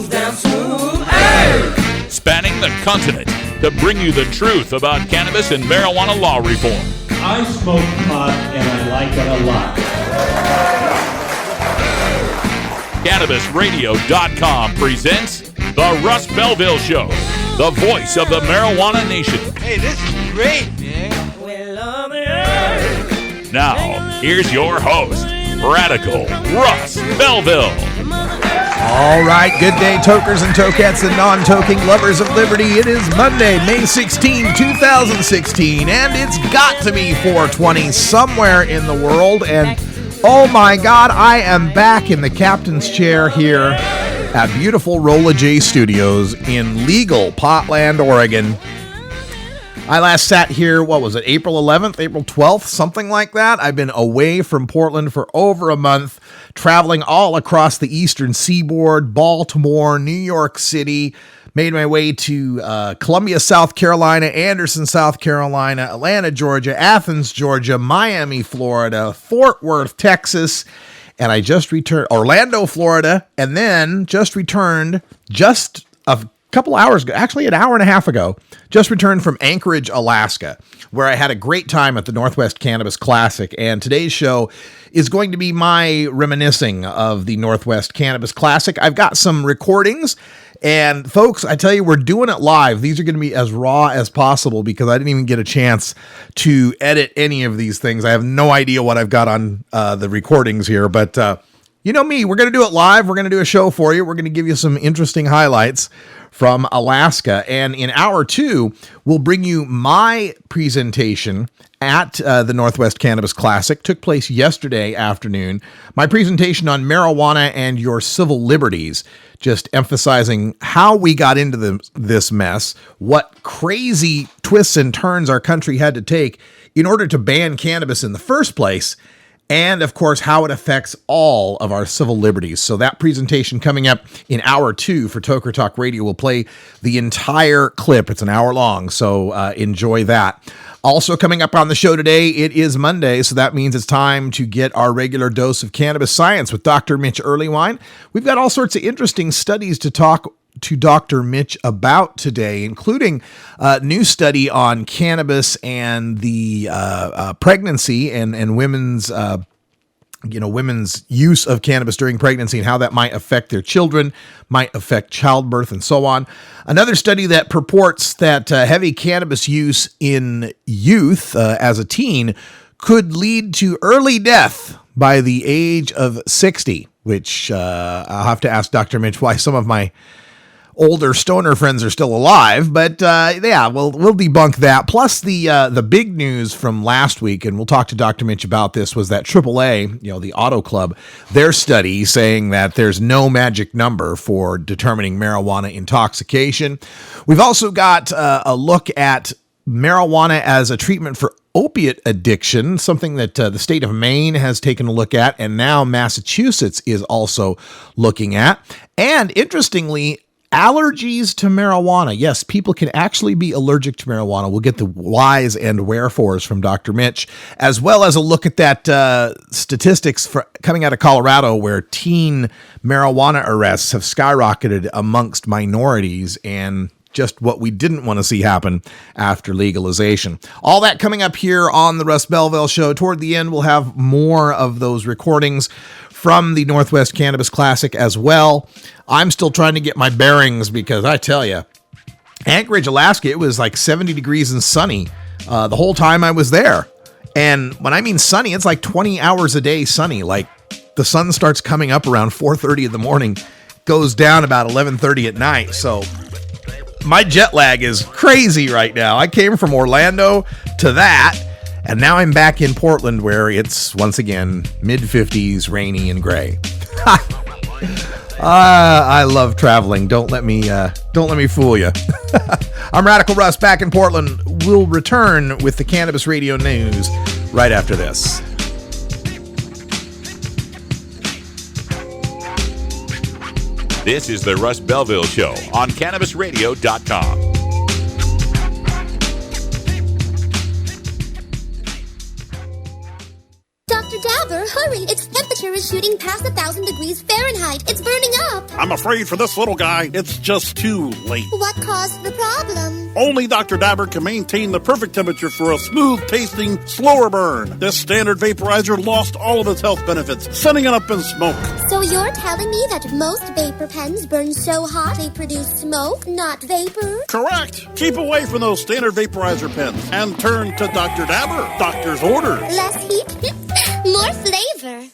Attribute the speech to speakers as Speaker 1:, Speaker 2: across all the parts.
Speaker 1: goes down smooth. Hey!
Speaker 2: Spanning the continent to bring you the truth about cannabis and marijuana law reform.
Speaker 3: I smoke pot and I like it a lot.
Speaker 2: CannabisRadio.com presents The Russ Belville Show, the voice of the marijuana nation.
Speaker 4: Hey, this is great, man.
Speaker 2: Now, here's your host, Radical Russ Belville.
Speaker 5: All right, good day, tokers and tokettes and non-toking lovers of liberty. It is Monday, May 16, 2016, and it's got to be 420 somewhere in the world. And oh my God, I am back in the captain's chair here at beautiful Rolla J Studios in legal Portland, Oregon. I last sat here, what was it, April 11th, April 12th, something like that. I've been away from Portland for over a month, traveling all across the eastern seaboard, Baltimore, New York City, made my way to Columbia, South Carolina, Anderson, South Carolina, Atlanta, Georgia, Athens, Georgia, Miami, Florida, Fort Worth, Texas, and I just returned, Orlando, Florida, and then just returned just a couple hours ago, actually an hour and a half ago, just returned from Anchorage, Alaska, where I had a great time at the Northwest Cannabis Classic. And today's show is going to be my reminiscing of the Northwest Cannabis Classic. I've got some recordings, and folks, I tell you, we're doing it live. These are going to be as raw as possible because I didn't even get a chance to edit any of these things. I have no idea what I've got on the recordings here, but you know me, we're going to do it live. We're going to do a show for you. We're going to give you some interesting highlights from Alaska. And in hour two, we'll bring you my presentation at the Northwest Cannabis Classic. Took place yesterday afternoon. My presentation on marijuana and your civil liberties, just emphasizing how we got into this mess, what crazy twists and turns our country had to take in order to ban cannabis in the first place, and of course, how it affects all of our civil liberties. So that presentation coming up in hour two for Toker Talk Radio. Will play the entire clip. It's an hour long, so enjoy that. Also coming up on the show today, it is Monday, so that means it's time to get our regular dose of cannabis science with Dr. Mitch Earlywine. We've got all sorts of interesting studies to talk to Dr. Mitch about today, including a new study on cannabis and the pregnancy and women's women's use of cannabis during pregnancy and how that might affect their children, might affect childbirth, and so on. Another study that purports that heavy cannabis use in youth as a teen could lead to early death by the age of 60, which I'll have to ask Dr. Mitch why some of my older stoner friends are still alive, but yeah, we'll debunk that. Plus the big news from last week, and we'll talk to Dr. Mitch about this, was that AAA, the Auto Club, their study saying that there's no magic number for determining marijuana intoxication. We've also got a look at marijuana as a treatment for opiate addiction, something that the state of Maine has taken a look at, and now Massachusetts is also looking at. And interestingly, allergies to marijuana. Yes, people can actually be allergic to marijuana. We'll get the whys and wherefores from Dr. Mitch, as well as a look at that statistics coming out of Colorado, where teen marijuana arrests have skyrocketed amongst minorities, and just what we didn't want to see happen after legalization. All that coming up here on the Russ Belville Show. Toward the end, we'll have more of those recordings from the Northwest Cannabis Classic as well. I'm still trying to get my bearings because I tell you, Anchorage, Alaska, it was like 70 degrees and sunny the whole time I was there. And when I mean sunny, it's like 20 hours a day sunny. Like the sun starts coming up around 4:30 in the morning, goes down about 11:30 at night. So my jet lag is crazy right now. I came from Orlando to that, and now I'm back in Portland where it's once again mid-50s, rainy and gray. I love traveling. Don't let me fool you. I'm Radical Russ back in Portland. We'll return with the Cannabis Radio News right after this.
Speaker 2: This is the Russ Belville Show on CannabisRadio.com.
Speaker 6: Dr. Dabber, hurry. Its temperature is shooting past 1,000 degrees Fahrenheit. It's burning up.
Speaker 7: I'm afraid for this little guy, it's just too late.
Speaker 6: What caused the problem?
Speaker 7: Only Dr. Dabber can maintain the perfect temperature for a smooth-tasting, slower burn. This standard vaporizer lost all of its health benefits, sending it up in smoke.
Speaker 6: So you're telling me that most vapor pens burn so hot they produce smoke, not vapor?
Speaker 7: Correct. Keep away from those standard vaporizer pens and turn to Dr. Dabber. Doctor's orders.
Speaker 6: Less heat, more flavor.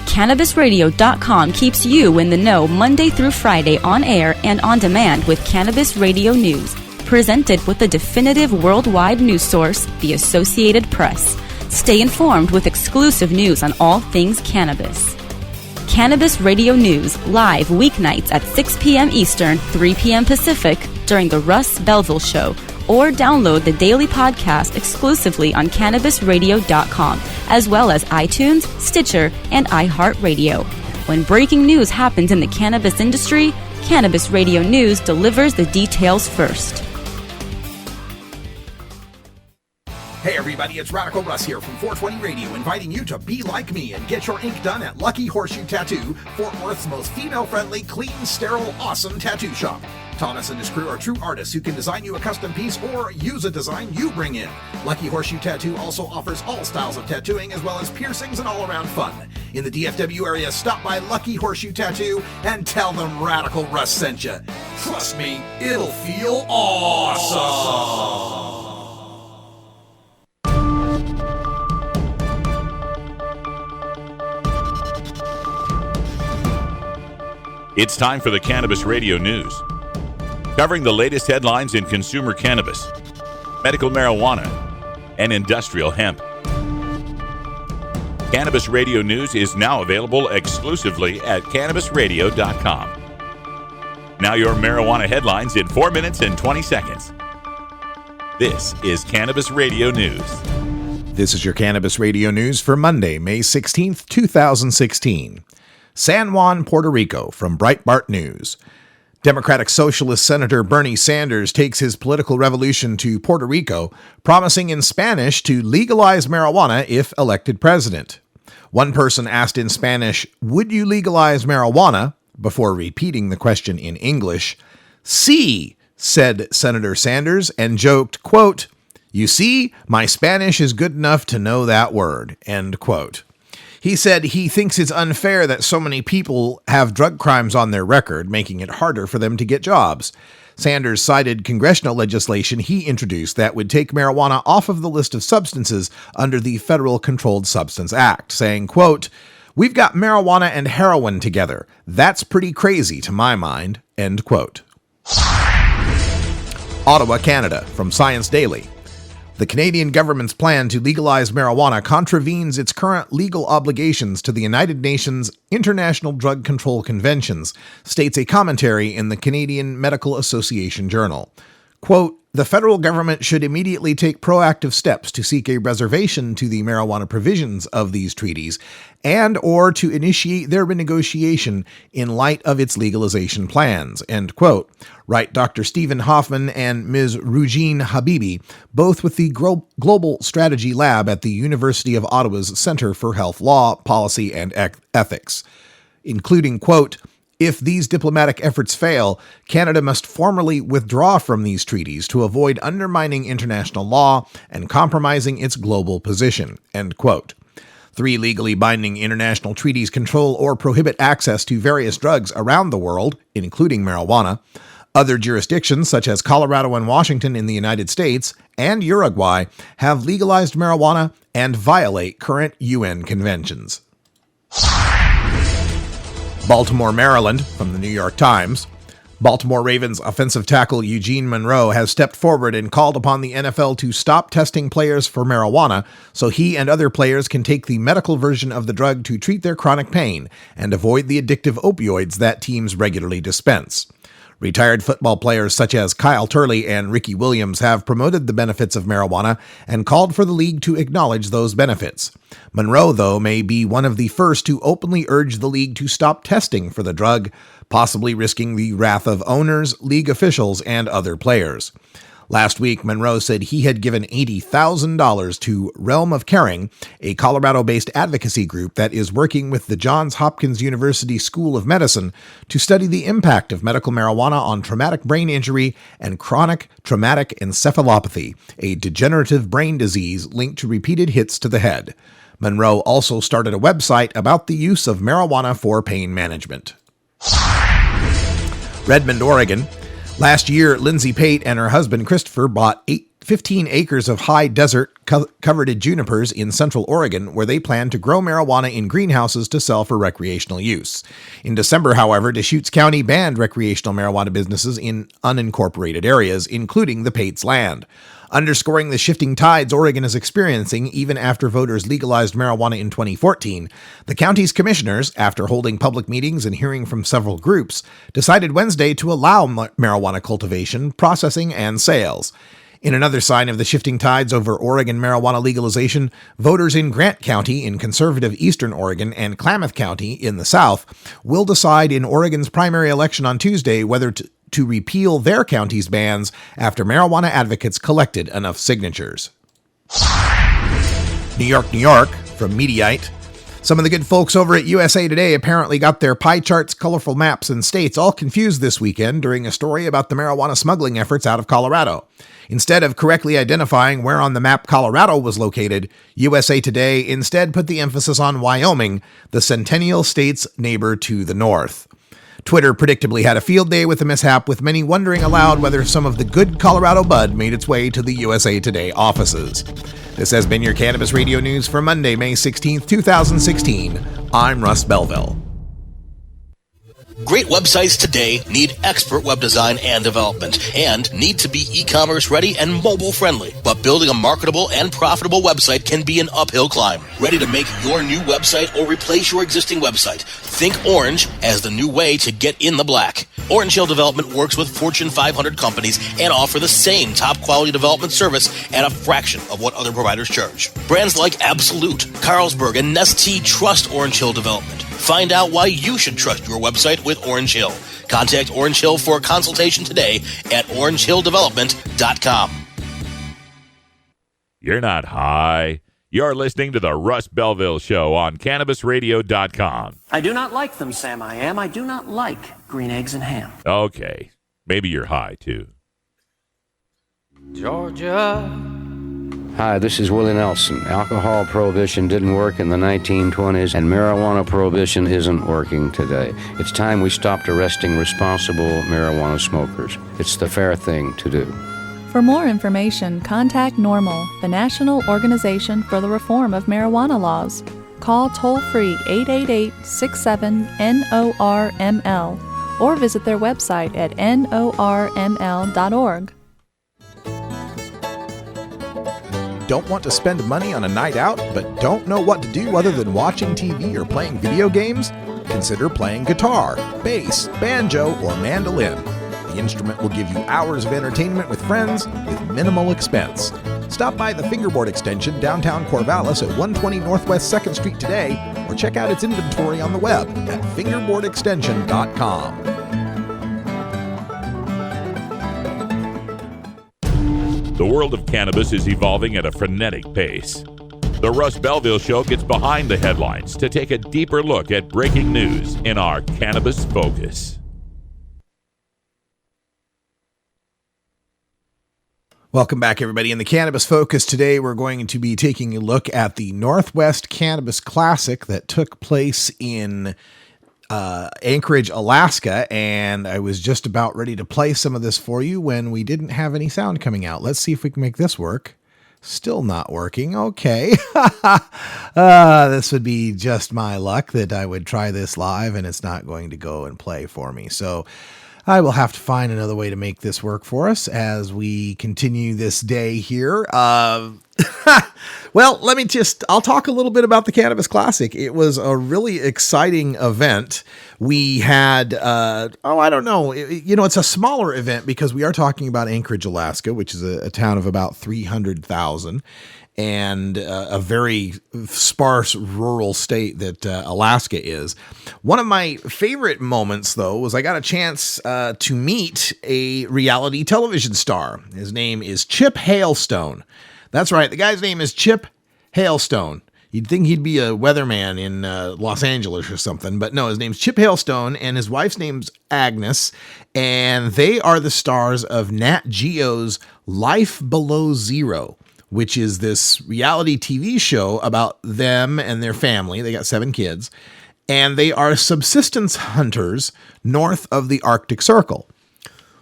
Speaker 8: CannabisRadio.com keeps you in the know Monday through Friday on air and on demand with Cannabis Radio News. Presented with the definitive worldwide news source, the Associated Press. Stay informed with exclusive news on all things cannabis. Cannabis Radio News, live weeknights at 6 p.m. Eastern, 3 p.m. Pacific, during the Russ Belville Show, or download the daily podcast exclusively on CannabisRadio.com, as well as iTunes, Stitcher, and iHeartRadio. When breaking news happens in the cannabis industry, Cannabis Radio News delivers the details first.
Speaker 5: Hey everybody, it's Radical Russ here from 420 Radio, inviting you to be like me and get your ink done at Lucky Horseshoe Tattoo, Fort Worth's most female-friendly, clean, sterile, awesome tattoo shop. Thomas and his crew are true artists who can design you a custom piece or use a design you bring in. Lucky Horseshoe Tattoo also offers all styles of tattooing as well as piercings and all-around fun. In the DFW area, stop by Lucky Horseshoe Tattoo and tell them Radical Russ sent you. Trust me, it'll feel awesome.
Speaker 2: It's time for the Cannabis Radio News, covering the latest headlines in consumer cannabis, medical marijuana, and industrial hemp. Cannabis Radio News is now available exclusively at CannabisRadio.com. Now your marijuana headlines in 4 minutes and 20 seconds. This is Cannabis Radio News.
Speaker 5: This is your Cannabis Radio News for Monday, May 16th, 2016. San Juan, Puerto Rico, from Breitbart News. Democratic Socialist Senator Bernie Sanders takes his political revolution to Puerto Rico, promising in Spanish to legalize marijuana if elected president. One person asked in Spanish, "Would you legalize marijuana?" before repeating the question in English. "Sí," said Senator Sanders, and joked, quote, "You see, my Spanish is good enough to know that word," end quote. He said he thinks it's unfair that so many people have drug crimes on their record, making it harder for them to get jobs. Sanders cited congressional legislation he introduced that would take marijuana off of the list of substances under the Federal Controlled Substance Act, saying, quote, "We've got marijuana and heroin together. That's pretty crazy to my mind," end quote. Ottawa, Canada, from Science Daily. The Canadian government's plan to legalize marijuana contravenes its current legal obligations to the United Nations International Drug Control Conventions, states a commentary in the Canadian Medical Association Journal. Quote, "The federal government should immediately take proactive steps to seek a reservation to the marijuana provisions of these treaties and or to initiate their renegotiation in light of its legalization plans," end quote, write Dr. Stephen Hoffman and Ms. Rujeen Habibi, both with the Global Strategy Lab at the University of Ottawa's Center for Health Law, Policy, and Ethics, including, quote, "If these diplomatic efforts fail, Canada must formally withdraw from these treaties to avoid undermining international law and compromising its global position," end quote. 3 legally binding international treaties control or prohibit access to various drugs around the world, including marijuana. Other jurisdictions, such as Colorado and Washington in the United States and Uruguay, have legalized marijuana and violate current UN conventions. Baltimore, Maryland, from the New York Times. Baltimore Ravens offensive tackle Eugene Monroe has stepped forward and called upon the NFL to stop testing players for marijuana so he and other players can take the medical version of the drug to treat their chronic pain and avoid the addictive opioids that teams regularly dispense. Retired football players such as Kyle Turley and Ricky Williams have promoted the benefits of marijuana and called for the league to acknowledge those benefits. Monroe, though, may be one of the first to openly urge the league to stop testing for the drug, possibly risking the wrath of owners, league officials, and other players. Last week, Monroe said he had given $80,000 to Realm of Caring, a Colorado-based advocacy group that is working with the Johns Hopkins University School of Medicine to study the impact of medical marijuana on traumatic brain injury and chronic traumatic encephalopathy, a degenerative brain disease linked to repeated hits to the head. Monroe also started a website about the use of marijuana for pain management. Redmond, Oregon. Last year, Lindsay Pate and her husband Christopher bought 15 acres of high desert covered junipers in central Oregon, where they plan to grow marijuana in greenhouses to sell for recreational use. In December, however, Deschutes County banned recreational marijuana businesses in unincorporated areas, including the Pate's land. Underscoring the shifting tides Oregon is experiencing even after voters legalized marijuana in 2014, the county's commissioners, after holding public meetings and hearing from several groups, decided Wednesday to allow marijuana cultivation, processing, and sales. In another sign of the shifting tides over Oregon marijuana legalization, voters in Grant County in conservative eastern Oregon and Klamath County in the south will decide in Oregon's primary election on Tuesday whether to repeal their county's bans after marijuana advocates collected enough signatures. New York, New York, from Mediaite. Some of the good folks over at USA Today apparently got their pie charts, colorful maps, and states all confused this weekend during a story about the marijuana smuggling efforts out of Colorado. Instead of correctly identifying where on the map Colorado was located, USA Today instead put the emphasis on Wyoming, the Centennial State's neighbor to the north. Twitter predictably had a field day with the mishap, with many wondering aloud whether some of the good Colorado bud made its way to the USA Today offices. This has been your Cannabis Radio News for Monday, May 16th, 2016. I'm Russ Belville.
Speaker 9: Great websites today need expert web design and development and need to be e-commerce ready and mobile friendly. But building a marketable and profitable website can be an uphill climb. Ready to make your new website or replace your existing website? Think Orange as the new way to get in the black. Orange Hill Development works with Fortune 500 companies and offer the same top quality development service at a fraction of what other providers charge. Brands like Absolute, Carlsberg, and Nestea trust Orange Hill Development. Find out why you should trust your website with Orange Hill. Contact Orange Hill for a consultation today at orangehilldevelopment.com.
Speaker 2: You're not high. You're listening to the Russ Belville Show on CannabisRadio.com.
Speaker 10: I do not like them, Sam. I do not like green eggs and ham.
Speaker 2: Okay. Maybe you're high, too.
Speaker 4: Georgia.
Speaker 11: Hi, this is Willie Nelson. Alcohol prohibition didn't work in the 1920s, and marijuana prohibition isn't working today. It's time we stopped arresting responsible marijuana smokers. It's the fair thing to do.
Speaker 12: For more information, contact NORML, the National Organization for the Reform of Marijuana Laws. Call toll-free 888-67-NORML or visit their website at norml.org.
Speaker 5: Don't want to spend money on a night out, but don't know what to do other than watching TV or playing video games? Consider playing guitar, bass, banjo, or mandolin. The instrument will give you hours of entertainment with friends with minimal expense. Stop by the Fingerboard Extension downtown Corvallis at 120 Northwest 2nd Street today, or check out its inventory on the web at fingerboardextension.com.
Speaker 2: The world of cannabis is evolving at a frenetic pace. The Russ Belville Show gets behind the headlines to take a deeper look at breaking news in our Cannabis Focus.
Speaker 5: Welcome back, everybody. In the Cannabis Focus today, we're going to be taking a look at the Northwest Cannabis Classic that took place in Anchorage, Alaska, and I was just about ready to play some of this for you when we didn't have any sound coming out. Let's see if we can make this work. Still not working. Okay. This would be just my luck that I would try this live and it's not going to go and play for me. So I will have to find another way to make this work for us as we continue this day here. Well, I'll talk a little bit about the Cannabis Classic. It was a really exciting event. We had, I don't know, it's a smaller event because we are talking about Anchorage, Alaska, which is a town of about 300,000 and a very sparse rural state that Alaska is. One of my favorite moments, though, was I got a chance to meet a reality television star. His name is Chip Hailstone. That's right. The guy's name is Chip Hailstone. You'd think he'd be a weatherman in Los Angeles or something, but no, his name's Chip Hailstone, and his wife's name's Agnes, and they are the stars of Nat Geo's Life Below Zero, which is this reality TV show about them and their family. They got 7 kids, and they are subsistence hunters north of the Arctic Circle,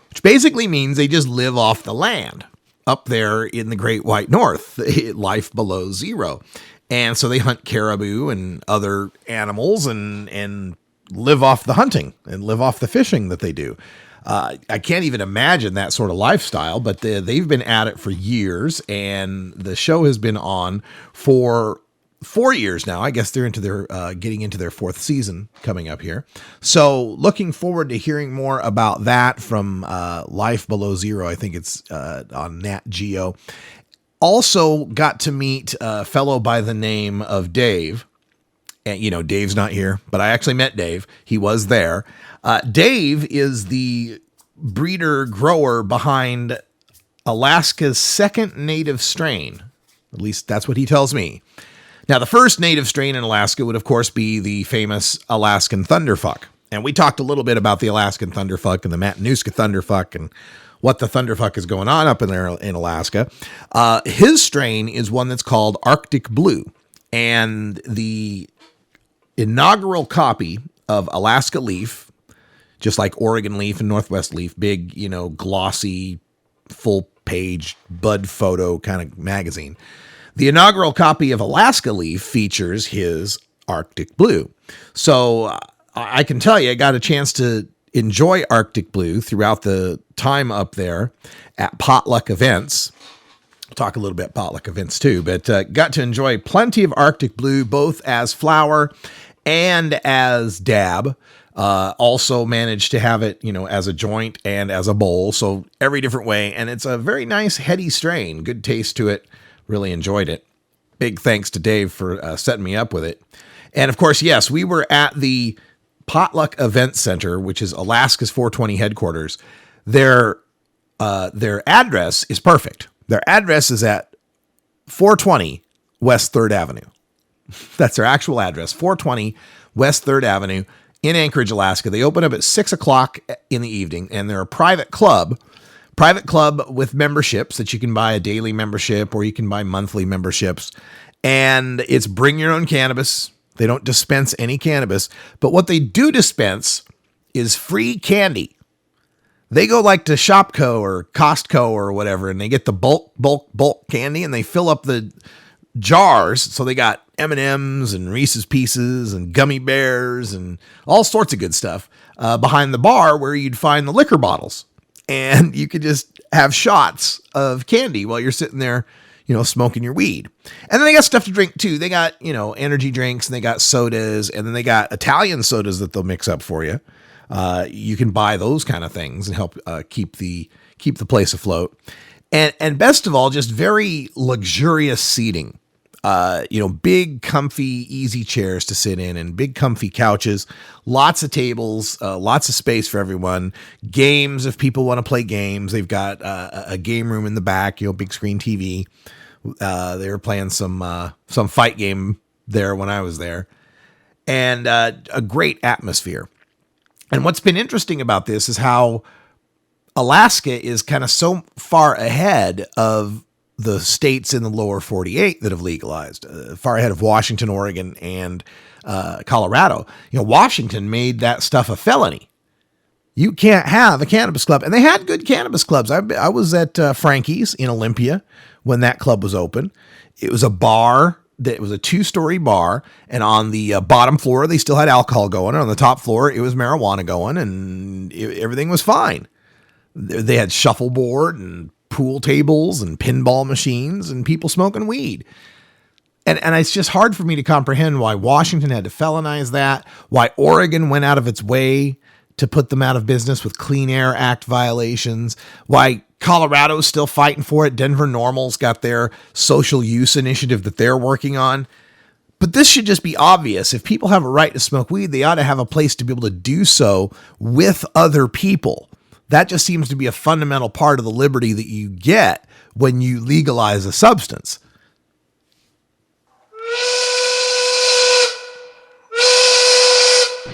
Speaker 5: which basically means they just live off the land up there in the Great White North, life below zero. And so they hunt caribou and other animals and live off the hunting and live off the fishing that they do. I can't even imagine that sort of lifestyle, but they've been at it for years, and the show has been on for 4 years now. I guess they're into their getting into their 4th season coming up here. So looking forward to hearing more about that from Life Below Zero. I think it's on Nat Geo. Also got to meet a fellow by the name of Dave. And, Dave's not here, but I actually met Dave. He was there. Dave is the breeder grower behind Alaska's 2nd native strain. At least that's what he tells me. Now, the first native strain in Alaska would, of course, be the famous Alaskan Thunderfuck. And we talked a little bit about the Alaskan Thunderfuck and the Matanuska Thunderfuck and what the Thunderfuck is going on up in there in Alaska. His strain is one that's called Arctic Blue. And the inaugural copy of Alaska Leaf, just like Oregon Leaf and Northwest Leaf, big, glossy, full-page bud photo kind of magazine. The inaugural copy of Alaska Leaf features his Arctic Blue. So I can tell you, I got a chance to enjoy Arctic Blue throughout the time up there at potluck events. We'll talk a little bit potluck events too, but got to enjoy plenty of Arctic Blue, both as flower and as dab. Also managed to have it, as a joint and as a bowl. So every different way. And it's a very nice heady strain. Good taste to it. Really enjoyed it. Big thanks to Dave for setting me up with it. And of course, yes, we were at the Potluck Event Center, which is Alaska's 420 headquarters. Their address is perfect. Their address is at 420 West 3rd Avenue. That's their actual address, 420 West 3rd Avenue in Anchorage, Alaska. They open up at 6 o'clock in the evening, and they're a private club with memberships that you can buy a daily membership or you can buy monthly memberships. And it's bring your own cannabis. They don't dispense any cannabis, but what they do dispense is free candy. They go like to Shopko or Costco or whatever, and they get the bulk candy, and they fill up the jars. So they got M&Ms and Reese's Pieces and gummy bears and all sorts of good stuff behind the bar where you'd find the liquor bottles. And you could just have shots of candy while you're sitting there, smoking your weed. And then they got stuff to drink too. They got, energy drinks, and they got sodas, and then they got Italian sodas that they'll mix up for you. You can buy those kind of things and help keep the place afloat. And best of all, just very luxurious seating. Big, comfy, easy chairs to sit in and big, comfy couches, lots of tables, lots of space for everyone. Games, if people want to play games, they've got a game room in the back, big screen TV. They were playing some fight game there when I was there, and a great atmosphere. And what's been interesting about this is how Alaska is kind of so far ahead of the states in the lower 48 that have legalized, far ahead of Washington, Oregon, and Colorado. Washington made that stuff a felony. You can't have a cannabis club. And they had good cannabis clubs. I was at Frankie's in Olympia when that club was open. It was a bar. It was a 2-story bar. And on the bottom floor, they still had alcohol going. And on the top floor, it was marijuana going. And everything was fine. They had shuffleboard and pool tables and pinball machines and people smoking weed. And it's just hard for me to comprehend why Washington had to felonize that, why Oregon went out of its way to put them out of business with Clean Air Act violations, why Colorado's still fighting for it. Denver Normal's got their social use initiative that they're working on. But this should just be obvious. If people have a right to smoke weed, they ought to have a place to be able to do so with other people. That just seems to be a fundamental part of the liberty that you get when you legalize a substance.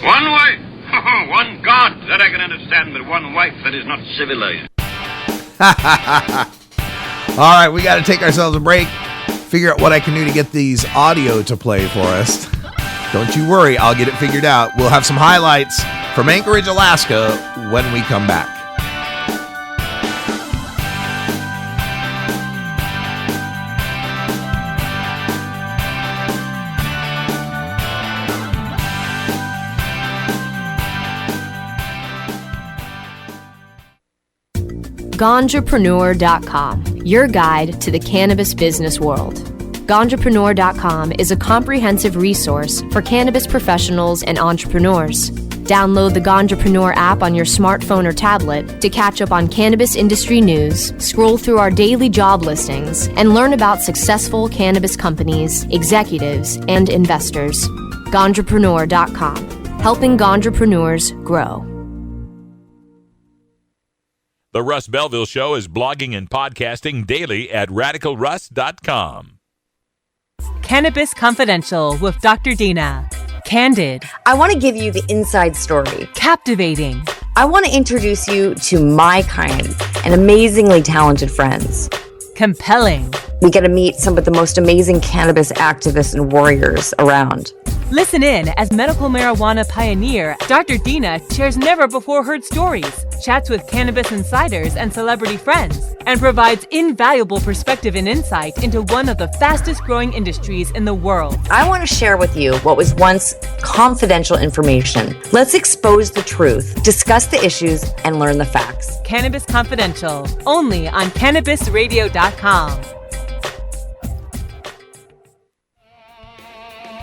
Speaker 13: One wife, one God that I can understand, but one wife that is not civilized.
Speaker 5: All right, we got to take ourselves a break, figure out what I can do to get these audio to play for us. Don't you worry, I'll get it figured out. We'll have some highlights from Anchorage, Alaska when we come back.
Speaker 14: Ganjapreneur.com, your guide to the cannabis business world. Ganjapreneur.com is a comprehensive resource for cannabis professionals and entrepreneurs. Download the Ganjapreneur app on your smartphone or tablet to catch up on cannabis industry news, scroll through our daily job listings, and learn about successful cannabis companies, executives, and investors. Ganjapreneur.com, helping Ganjapreneurs grow.
Speaker 2: The Russ Belville Show is blogging and podcasting daily at RadicalRuss.com.
Speaker 15: Cannabis Confidential with Dr. Dina. Candid.
Speaker 16: I want to give you the inside story.
Speaker 15: Captivating.
Speaker 16: I want to introduce you to my kind and amazingly talented friends.
Speaker 15: Compelling.
Speaker 16: We get to meet some of the most amazing cannabis activists and warriors around.
Speaker 15: Listen in as medical marijuana pioneer Dr. Dina shares never-before-heard stories, chats with cannabis insiders and celebrity friends, and provides invaluable perspective and insight into one of the fastest-growing industries in the world.
Speaker 16: I want to share with you what was once confidential information. Let's expose the truth, discuss the issues, and learn the facts.
Speaker 15: Cannabis Confidential, only on CannabisRadio.com.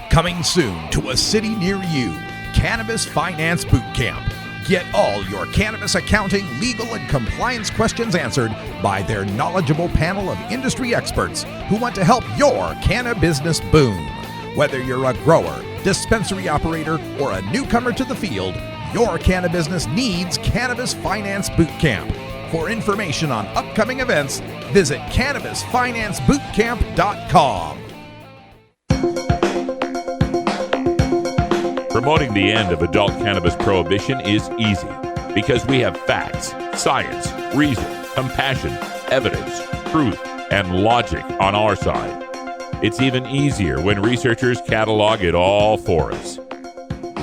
Speaker 5: Coming soon to a city near you, Cannabis Finance Boot Camp. Get all your cannabis accounting, legal, and compliance questions answered by their knowledgeable panel of industry experts who want to help your cannabis boom. Whether you're a grower, dispensary operator, or a newcomer to the field, your cannabis needs Cannabis Finance Boot Camp. For information on upcoming events, visit CannabisFinanceBootCamp.com.
Speaker 2: Promoting the end of adult cannabis prohibition is easy because we have facts, science, reason, compassion, evidence, truth, and logic on our side. It's even easier when researchers catalog it all for us.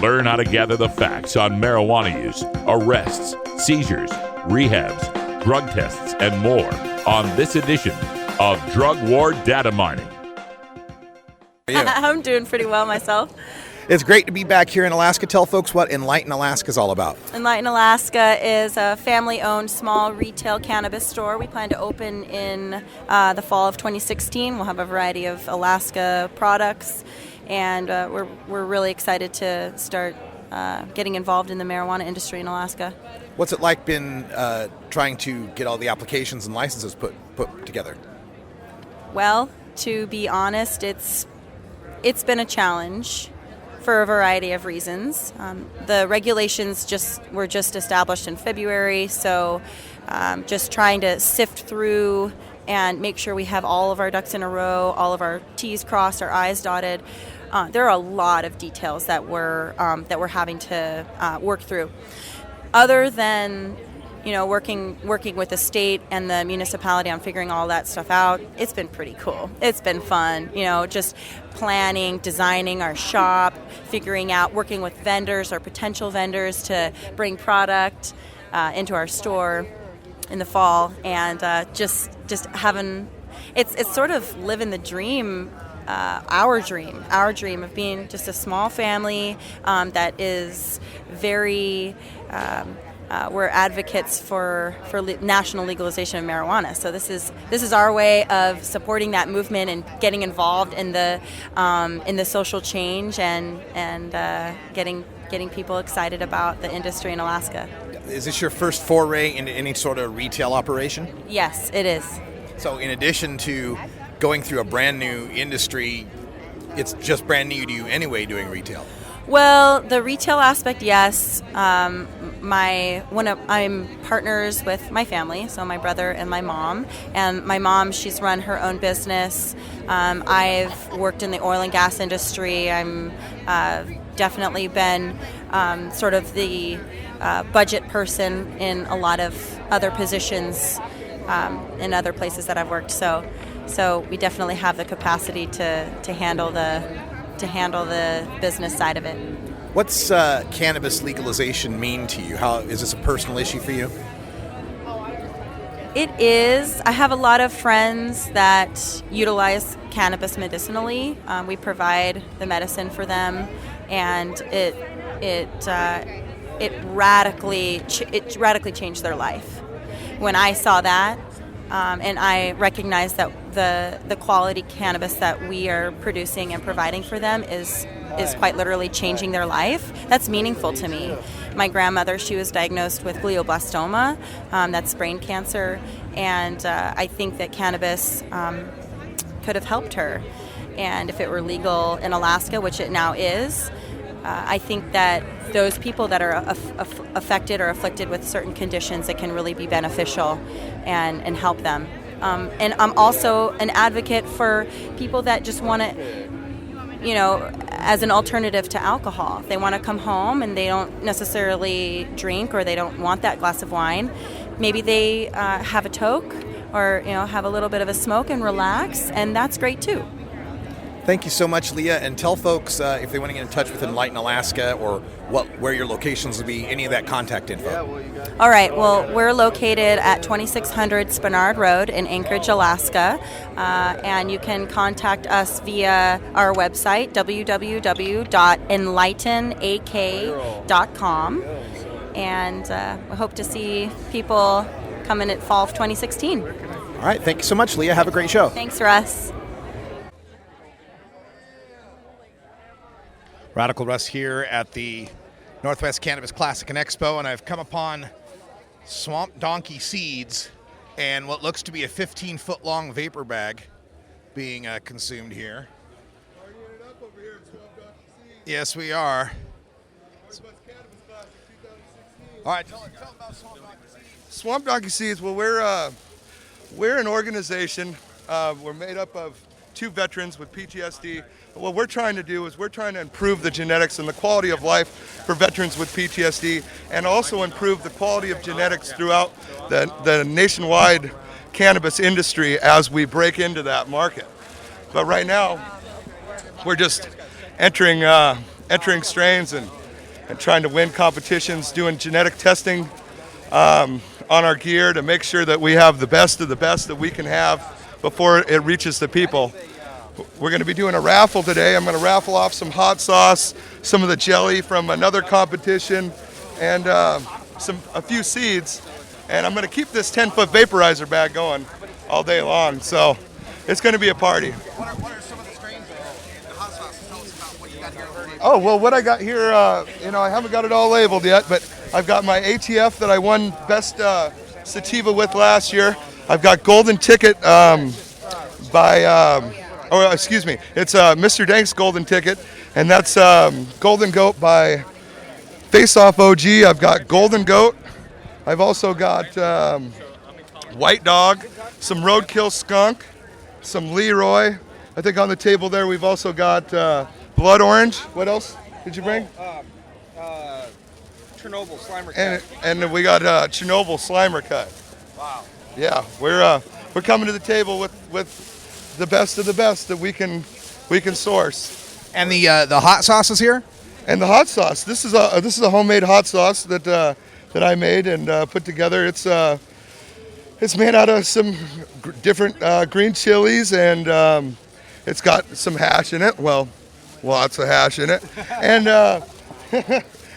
Speaker 2: Learn how to gather the facts on marijuana use, arrests, seizures, rehabs, drug tests, and more on this edition of Drug War Data Mining.
Speaker 17: I'm doing pretty well myself.
Speaker 5: It's great to be back here in Alaska. Tell folks what Enlighten Alaska is all about.
Speaker 17: Enlighten Alaska is a family-owned small retail cannabis store. We plan to open in the fall of 2016. We'll have a variety of Alaska products, and we're really excited to start getting involved in the marijuana industry in Alaska.
Speaker 5: What's it like been trying to get all the applications and licenses put together?
Speaker 17: Well, to be honest, it's been a challenge for a variety of reasons. The regulations were just established in February, so just trying to sift through and make sure we have all of our ducks in a row, all of our T's crossed, our I's dotted. There are a lot of details that we're having to work through. Other than working with the state and the municipality on figuring all that stuff out, it's been pretty cool. It's been fun, just planning, designing our shop, figuring out, working with vendors or potential vendors to bring product into our store in the fall, and just having, it's sort of living the dream, our dream of being just a small family that is very we're advocates for national legalization of marijuana. So this is our way of supporting that movement and getting involved in the social change and getting people excited about the industry in Alaska.
Speaker 5: Is this your first foray into any sort of retail operation?
Speaker 17: Yes, it is.
Speaker 5: So in addition to going through a brand new industry, it's just brand new to you anyway doing retail?
Speaker 17: Well, the retail aspect, yes. I'm partners with my family, so my brother and my mom. And my mom, she's run her own business. I've worked in the oil and gas industry. I'm definitely been sort of the budget person in a lot of other positions in other places that I've worked. So we definitely have the capacity to handle the business side of it.
Speaker 5: What's cannabis legalization mean to you? How is this a personal issue for you?
Speaker 17: It is. I have a lot of friends that utilize cannabis medicinally. We provide the medicine for them, and it radically changed their life. When I saw that, and I recognize that the quality cannabis that we are producing and providing for them is quite literally changing their life. That's meaningful to me. My grandmother, she was diagnosed with glioblastoma, that's brain cancer, and I think that cannabis could have helped her. And if it were legal in Alaska, which it now is, I think that those people that are affected or afflicted with certain conditions, it can really be beneficial and help them. And I'm also an advocate for people that just want to, as an alternative to alcohol. They want to come home and they don't necessarily drink, or they don't want that glass of wine. Maybe they have a toke or have a little bit of a smoke and relax, and that's great too.
Speaker 5: Thank you so much, Leah, and tell folks if they want to get in touch with Enlighten Alaska or where your locations will be, any of that contact info.
Speaker 17: All right, well, we're located at 2600 Spenard Road in Anchorage, Alaska, and you can contact us via our website, www.enlightenak.com, and we hope to see people coming at fall of 2016.
Speaker 5: All right, thank you so much, Leah. Have a great show.
Speaker 17: Thanks, Russ.
Speaker 5: Radical Russ here at the Northwest Cannabis Classic and Expo, and I've come upon Swamp Donkey seeds and what looks to be a 15-foot-long vapor bag being consumed here. Yes, we are. All right, tell about Swamp Donkey seeds.
Speaker 18: Swamp Donkey seeds. Well, we're an organization. We're made up of 2 veterans with PTSD. What we're trying to do is we're trying to improve the genetics and the quality of life for veterans with PTSD, and also improve the quality of genetics throughout the nationwide cannabis industry as we break into that market. But right now, we're just entering strains and trying to win competitions, doing genetic testing on our gear to make sure that we have the best of the best that we can have before it reaches the people. We're going to be doing a raffle today. I'm going to raffle off some hot sauce, some of the jelly from another competition, and a few seeds. And I'm going to keep this 10-foot vaporizer bag going all day long. So it's going to be a party.
Speaker 5: What are some of the strains of the hot sauce? Tell us about what you got here already.
Speaker 18: Oh, well, what I got here, I haven't got it all labeled yet, but I've got my ATF that I won Best Sativa with last year. I've got Golden Ticket it's Mr. Dank's Golden Ticket, and that's Golden Goat by Face Off OG. I've got Golden Goat. I've also got White Dog, some Roadkill Skunk, some Leroy. I think on the table there we've also got Blood Orange. What else did you bring?
Speaker 4: Chernobyl Slimer Cut.
Speaker 18: And we got Chernobyl Slimer Cut.
Speaker 4: Wow.
Speaker 18: Yeah, we're coming to the table with the best of the best that we can source.
Speaker 5: And the hot sauce is here?
Speaker 18: And the hot sauce. This is a homemade hot sauce that I made and put together. It's made out of some different green chilies, and it's got some hash in it. Well, lots of hash in it, and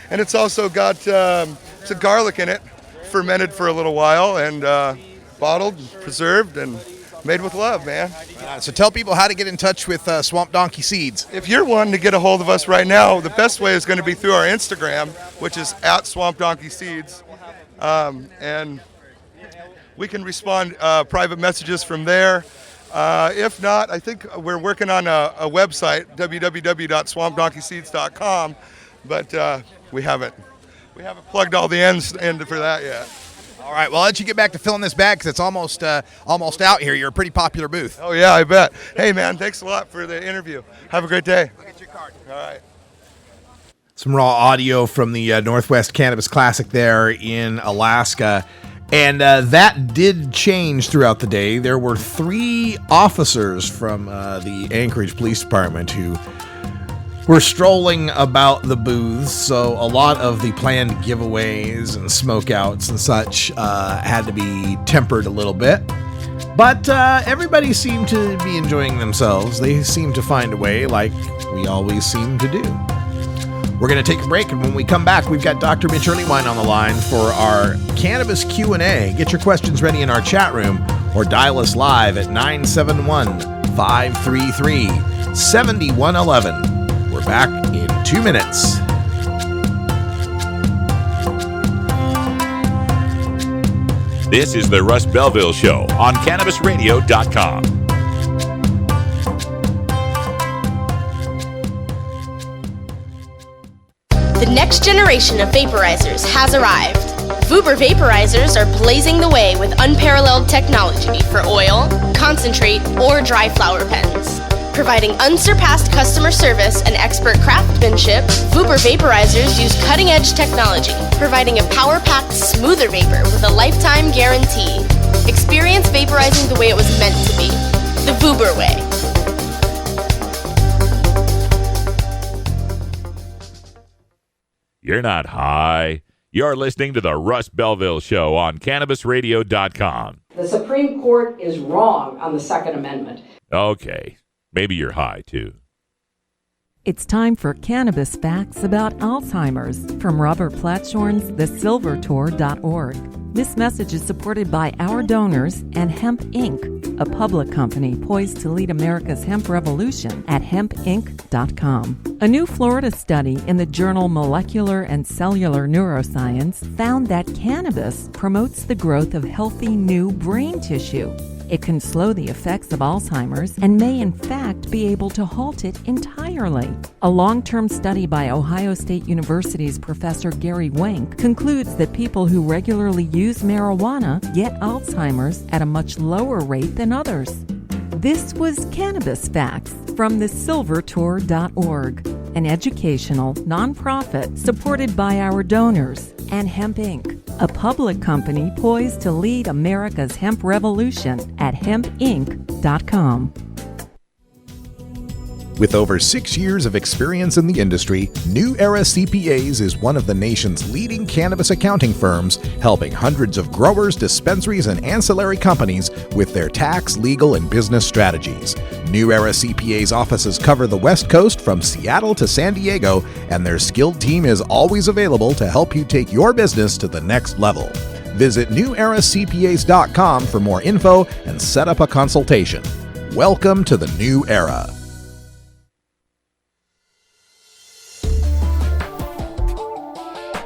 Speaker 18: and it's also got It's a garlic in it, fermented for a little while, and bottled, preserved, and made with love, man.
Speaker 5: So tell people how to get in touch with Swamp Donkey Seeds.
Speaker 18: If you're wanting to get a hold of us right now, the best way is going to be through our Instagram, which is at Swamp Donkey Seeds. And we can respond private messages from there. If not, I think we're working on a website, www.swampdonkeyseeds.com, but we haven't plugged all the ends in for that yet.
Speaker 5: All right, well, I'll let you get back to filling this bag because it's almost out here. You're a pretty popular booth.
Speaker 18: Oh, yeah, I bet. Hey, man, thanks a lot for the interview. Have a great day.
Speaker 5: Look at your card.
Speaker 18: All right.
Speaker 5: Some raw audio from the Northwest Cannabis Classic there in Alaska. And that did change throughout the day. There were 3 officers from the Anchorage Police Department who were strolling about the booths, so a lot of the planned giveaways and smokeouts and such had to be tempered a little bit. But everybody seemed to be enjoying themselves. They seemed to find a way, like we always seem to do. We're going to take a break, and when we come back, we've got Dr. Mitch Earlywine on the line for our Cannabis Q&A. Get your questions ready in our chat room or dial us live at 971-533-7111. We're back in 2 minutes.
Speaker 2: This is the Russ Belville Show on CannabisRadio.com.
Speaker 19: The next generation of vaporizers has arrived. Vuber vaporizers are blazing the way with unparalleled technology for oil, concentrate, or dry flower pens. Providing unsurpassed customer service and expert craftsmanship, Vuber vaporizers use cutting-edge technology, providing a power-packed, smoother vapor with a lifetime guarantee. Experience vaporizing the way it was meant to be. The Vuber way.
Speaker 2: You're not high. You're listening to the Russ Belville Show on CannabisRadio.com.
Speaker 20: The Supreme Court is wrong on the Second Amendment.
Speaker 2: Okay. Maybe you're high, too.
Speaker 21: It's time for Cannabis Facts about Alzheimer's from Robert Platshorn's thesilvertour.org. This message is supported by our donors and Hemp Inc., a public company poised to lead America's hemp revolution at hempinc.com. A new Florida study in the journal Molecular and Cellular Neuroscience found that cannabis promotes the growth of healthy new brain tissue. It can slow the effects of Alzheimer's and may in fact be able to halt it entirely. A long-term study by Ohio State University's Professor Gary Wenk concludes that people who regularly use marijuana get Alzheimer's at a much lower rate than others. This was Cannabis Facts from thesilvertour.org, an educational nonprofit supported by our donors and Hemp Inc., a public company poised to lead America's hemp revolution at hempinc.com.
Speaker 5: With over 6 years of experience in the industry, New Era CPAs is one of the nation's leading cannabis accounting firms, helping hundreds of growers, dispensaries, and ancillary companies with their tax, legal, and business strategies. New Era CPA's offices cover the West Coast from Seattle to San Diego, and their skilled team is always available to help you take your business to the next level. Visit neweracpas.com for more info and set up a consultation. Welcome to the New Era.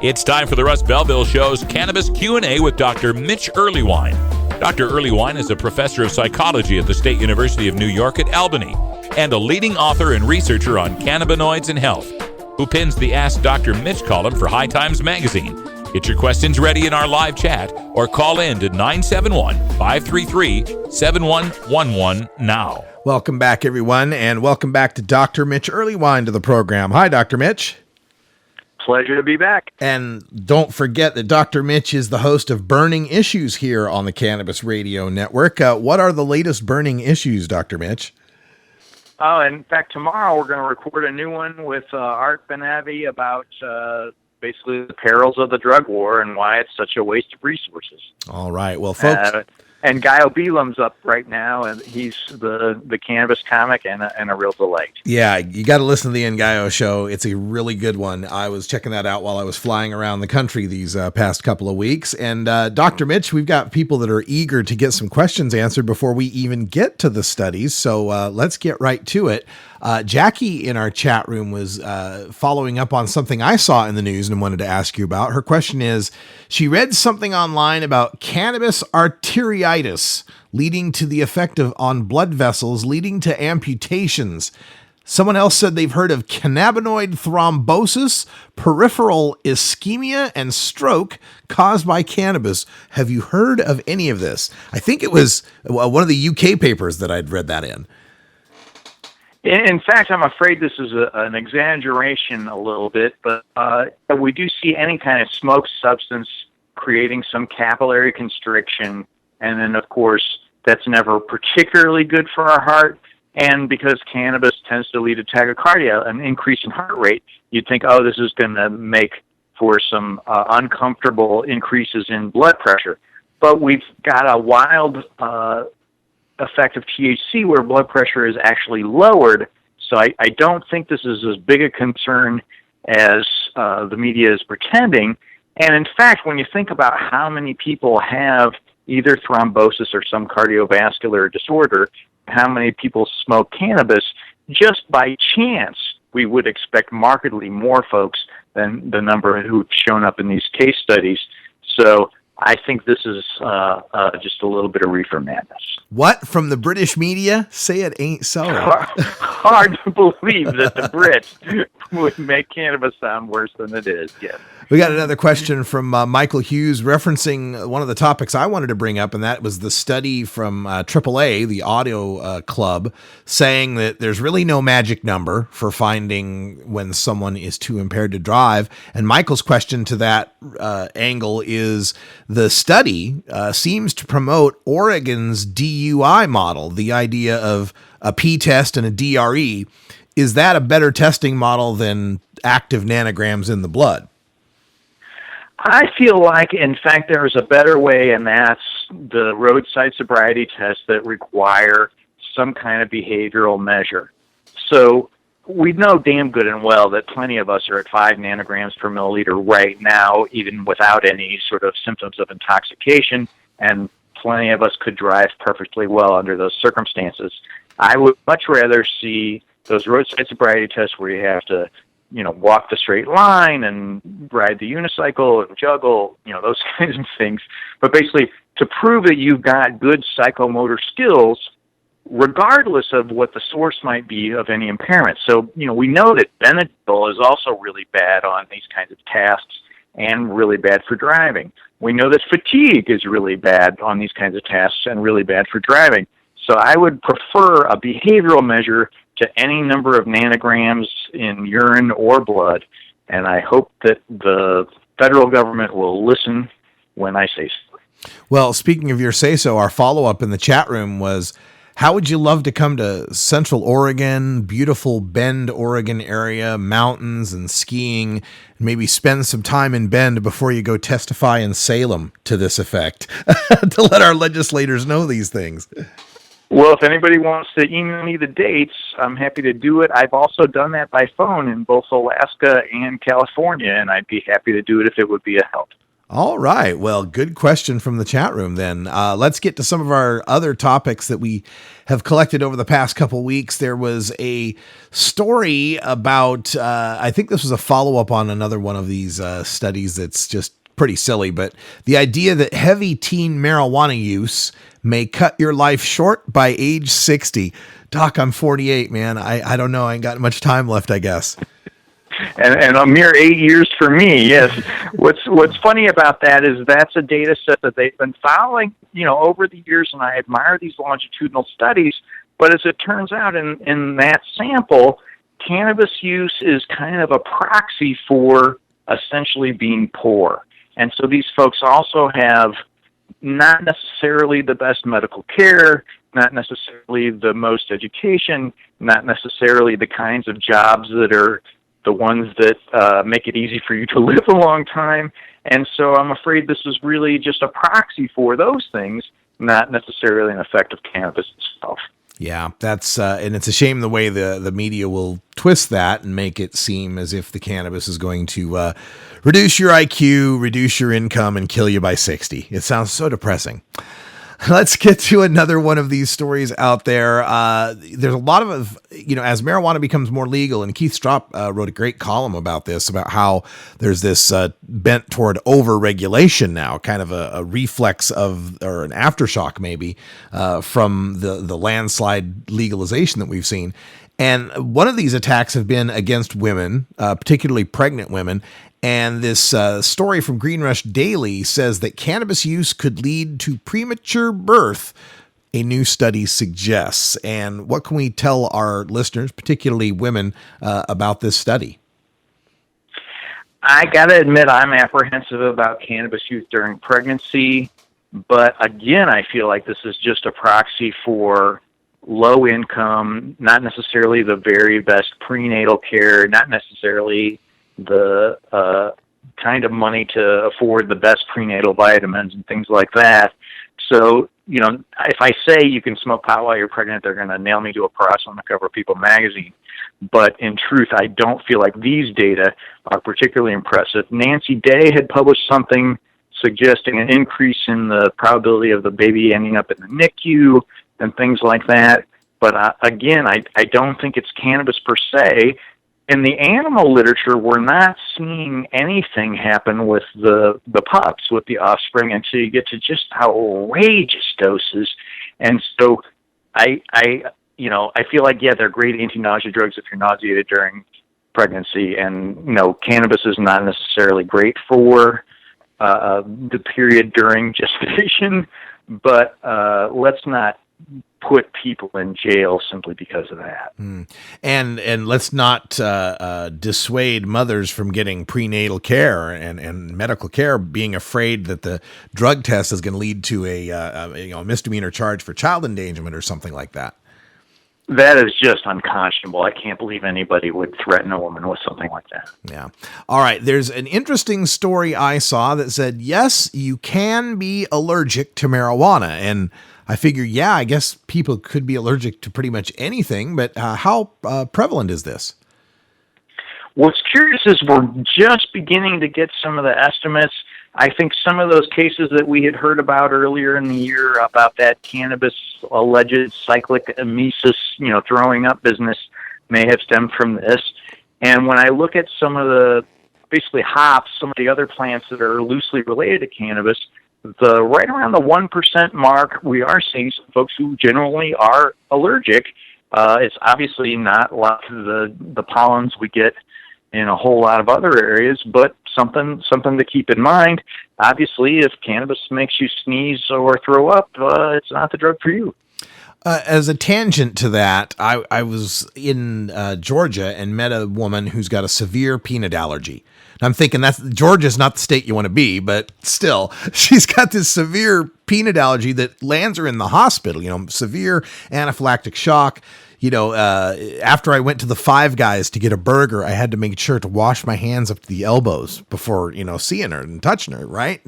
Speaker 2: It's time for the Russ Belville Show's Cannabis Q&A with Dr. Mitch Earlywine. Dr. Earlywine is a professor of psychology at the State University of New York at Albany and a leading author and researcher on cannabinoids and health, who pins the Ask Dr. Mitch column for High Times Magazine. Get your questions ready in our live chat or call in to 971-533-7111 now.
Speaker 5: Welcome back, everyone, and welcome back to Dr. Mitch Earlywine to the program. Hi, Dr. Mitch.
Speaker 22: Pleasure to be back.
Speaker 5: And don't forget that Dr. Mitch is the host of Burning Issues here on the Cannabis Radio Network. What are the latest burning issues, Dr. Mitch?
Speaker 22: Oh, in fact, tomorrow we're going to record a new one with Art Benavi about basically the perils of the drug war and why it's such a waste of resources.
Speaker 5: All right. Well, folks,
Speaker 22: And Guy Obelam's up right now, and he's the cannabis comic and a real delight.
Speaker 5: Yeah, you got to listen to the Ngaio show. It's a really good one. I was checking that out while I was flying around the country these past couple of weeks. And Dr. Mitch, we've got people that are eager to get some questions answered before we even get to the studies. So let's get right to it. Jackie in our chat room was following up on something I saw in the news and wanted to ask you about. Her question is, she read something online about cannabis arteriitis leading to the effect on blood vessels, leading to amputations. Someone else said they've heard of cannabinoid thrombosis, peripheral ischemia, and stroke caused by cannabis. Have you heard of any of this? I think it was one of the UK papers that I'd read that in.
Speaker 22: In fact, I'm afraid this is an exaggeration a little bit, but we do see any kind of smoked substance creating some capillary constriction, and then, of course, that's never particularly good for our heart. And because cannabis tends to lead to tachycardia, an increase in heart rate, you'd think, oh, this is going to make for some uncomfortable increases in blood pressure. But we've got a wild effect of THC where blood pressure is actually lowered. So I don't think this is as big a concern as the media is pretending. And in fact, when you think about how many people have either thrombosis or some cardiovascular disorder, how many people smoke cannabis, just by chance, we would expect markedly more folks than the number who've shown up in these case studies. So I think this is just a little bit of reefer madness.
Speaker 5: What? From the British media? Say it ain't so.
Speaker 22: Hard to believe that the Brits would make cannabis sound worse than it is, yes.
Speaker 5: We got another question from Michael Hughes referencing one of the topics I wanted to bring up, and that was the study from AAA, the Audio Club, saying that there's really no magic number for finding when someone is too impaired to drive. And Michael's question to that angle is the study seems to promote Oregon's DUI model, the idea of a P-test and a DRE. Is that a better testing model than active nanograms in the blood?
Speaker 22: I feel like, in fact, there's a better way, and that's the roadside sobriety tests that require some kind of behavioral measure. So we know damn good and well that plenty of us are at 5 nanograms per milliliter right now, even without any sort of symptoms of intoxication, and plenty of us could drive perfectly well under those circumstances. I would much rather see those roadside sobriety tests where you have to walk the straight line and ride the unicycle and juggle, those kinds of things. But basically, to prove that you've got good psychomotor skills, regardless of what the source might be of any impairment. So, we know that Benadryl is also really bad on these kinds of tasks and really bad for driving. We know that fatigue is really bad on these kinds of tasks and really bad for driving. So I would prefer a behavioral measure to any number of nanograms in urine or blood, and I hope that the federal government will listen when I say so.
Speaker 5: Well, speaking of your say-so, our follow-up in the chat room was, how would you love to come to Central Oregon, beautiful Bend, Oregon area, mountains and skiing, and maybe spend some time in Bend before you go testify in Salem to this effect, to let our legislators know these things?
Speaker 22: Well, if anybody wants to email me the dates, I'm happy to do it. I've also done that by phone in both Alaska and California, and I'd be happy to do it if it would be a help.
Speaker 5: All right. Well, good question from the chat room then. Let's get to some of our other topics that we have collected over the past couple weeks. There was a story about, I think this was a follow-up on another one of these studies that's just pretty silly, but the idea that heavy teen marijuana use may cut your life short by age 60. Doc, I'm 48, man. I don't know. I ain't got much time left, I guess.
Speaker 22: And a mere 8 years for me, yes. What's funny about that is that's a data set that they've been following, over the years, and I admire these longitudinal studies. But as it turns out, in that sample, cannabis use is kind of a proxy for essentially being poor. And so these folks also have not necessarily the best medical care, not necessarily the most education, not necessarily the kinds of jobs that are the ones that make it easy for you to live a long time. And so I'm afraid this is really just a proxy for those things, not necessarily an effect of cannabis itself.
Speaker 5: Yeah, that's and it's a shame the way the media will twist that and make it seem as if the cannabis is going to reduce your IQ, reduce your income, and kill you by 60. It sounds so depressing. Let's get to another one of these stories out there. There's a lot of, as marijuana becomes more legal, and Keith Stropp wrote a great column about this, about how there's this bent toward over-regulation now, kind of a reflex of, or an aftershock maybe, from the landslide legalization that we've seen. And one of these attacks have been against women, particularly pregnant women. And this story from Green Rush Daily says that cannabis use could lead to premature birth, a new study suggests. And what can we tell our listeners, particularly women, about this study?
Speaker 22: I got to admit, I'm apprehensive about cannabis use during pregnancy. But again, I feel like this is just a proxy for low income, not necessarily the very best prenatal care, not necessarily the kind of money to afford the best prenatal vitamins and things like that. So, if I say you can smoke pot while you're pregnant, they're going to nail me to a cross on the cover of People magazine. But in truth, I don't feel like these data are particularly impressive. Nancy Day had published something suggesting an increase in the probability of the baby ending up in the NICU and things like that. But again, I don't think it's cannabis per se. In the animal literature, we're not seeing anything happen with the pups, with the offspring, until you get to just outrageous doses. And so I feel like, they're great anti-nausea drugs if you're nauseated during pregnancy. And, cannabis is not necessarily great for the period during gestation, but let's not put people in jail simply because of that.
Speaker 5: And let's not dissuade mothers from getting prenatal care and medical care, being afraid that the drug test is going to lead to a misdemeanor charge for child endangerment or something like that.
Speaker 22: That is just unconscionable. I can't believe anybody would threaten a woman with something like that.
Speaker 5: Yeah. All right. There's an interesting story I saw that said, yes, you can be allergic to marijuana. And I figure, I guess people could be allergic to pretty much anything, but how prevalent is this?
Speaker 22: What's curious is we're just beginning to get some of the estimates. I think some of those cases that we had heard about earlier in the year about that cannabis alleged cyclic emesis, throwing up business may have stemmed from this. And when I look at some of the, basically hops, some of the other plants that are loosely related to cannabis, right around the 1% mark, we are seeing some folks who generally are allergic. It's obviously not like the pollens we get in a whole lot of other areas, but something to keep in mind. Obviously, if cannabis makes you sneeze or throw up, it's not the drug for you.
Speaker 5: As a tangent to that, I was in Georgia and met a woman who's got a severe peanut allergy. I'm thinking Georgia's not the state you want to be, but still, she's got this severe peanut allergy that lands her in the hospital, severe anaphylactic shock. After I went to the Five Guys to get a burger, I had to make sure to wash my hands up to the elbows before, seeing her and touching her. Right.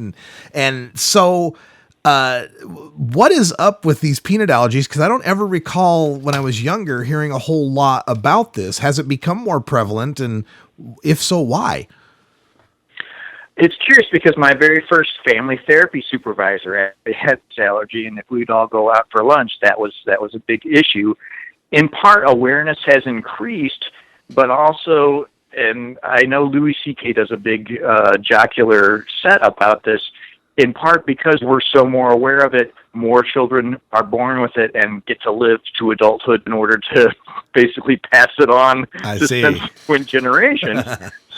Speaker 5: And so, what is up with these peanut allergies? Because I don't ever recall when I was younger hearing a whole lot about this. Has it become more prevalent? And if so, why?
Speaker 22: It's curious because my very first family therapy supervisor had this allergy, and if we'd all go out for lunch, that was a big issue. In part, awareness has increased, but also, and I know Louis C.K. does a big jocular set about this, in part because we're so more aware of it, more children are born with it and get to live to adulthood in order to basically pass it on to subsequent generations.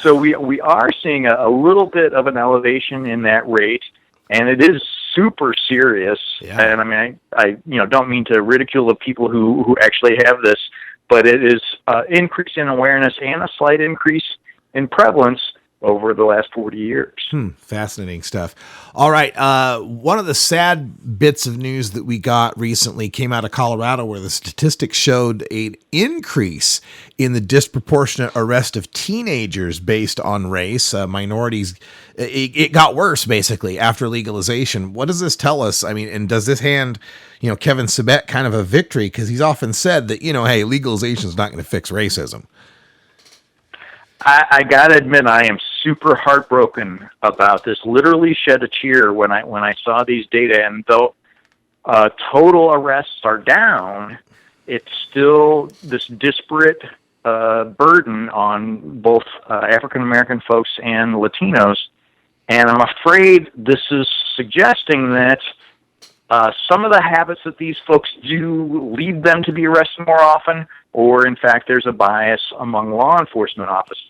Speaker 22: So we are seeing a little bit of an elevation in that rate, and it is super serious. Yeah. And I mean, I don't mean to ridicule the people who actually have this, but it is increase in awareness and a slight increase in prevalence. over the last 40 years.
Speaker 5: Fascinating stuff. All right. One of the sad bits of news that we got recently came out of Colorado, where the statistics showed an increase in the disproportionate arrest of teenagers based on race, minorities. It got worse, basically, after legalization. What does this tell us? I mean, and does this hand, Kevin Sabet kind of a victory? Because he's often said that, hey, legalization is not going to fix racism.
Speaker 22: I gotta admit, I am super heartbroken about this. Literally shed a tear when I saw these data. And though total arrests are down, it's still this disparate burden on both African American folks and Latinos. And I'm afraid this is suggesting that some of the habits that these folks do lead them to be arrested more often, or in fact there's a bias among law enforcement officers.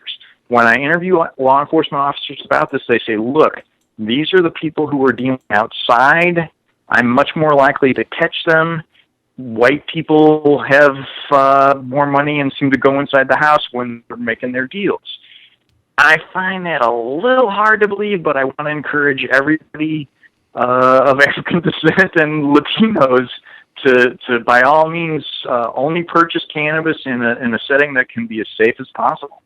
Speaker 22: When I interview law enforcement officers about this, they say, look, these are the people who are dealing outside. I'm much more likely to catch them. White people have more money and seem to go inside the house when they're making their deals. I find that a little hard to believe, but I want to encourage everybody of African descent and Latinos to by all means only purchase cannabis in a setting that can be as safe as possible.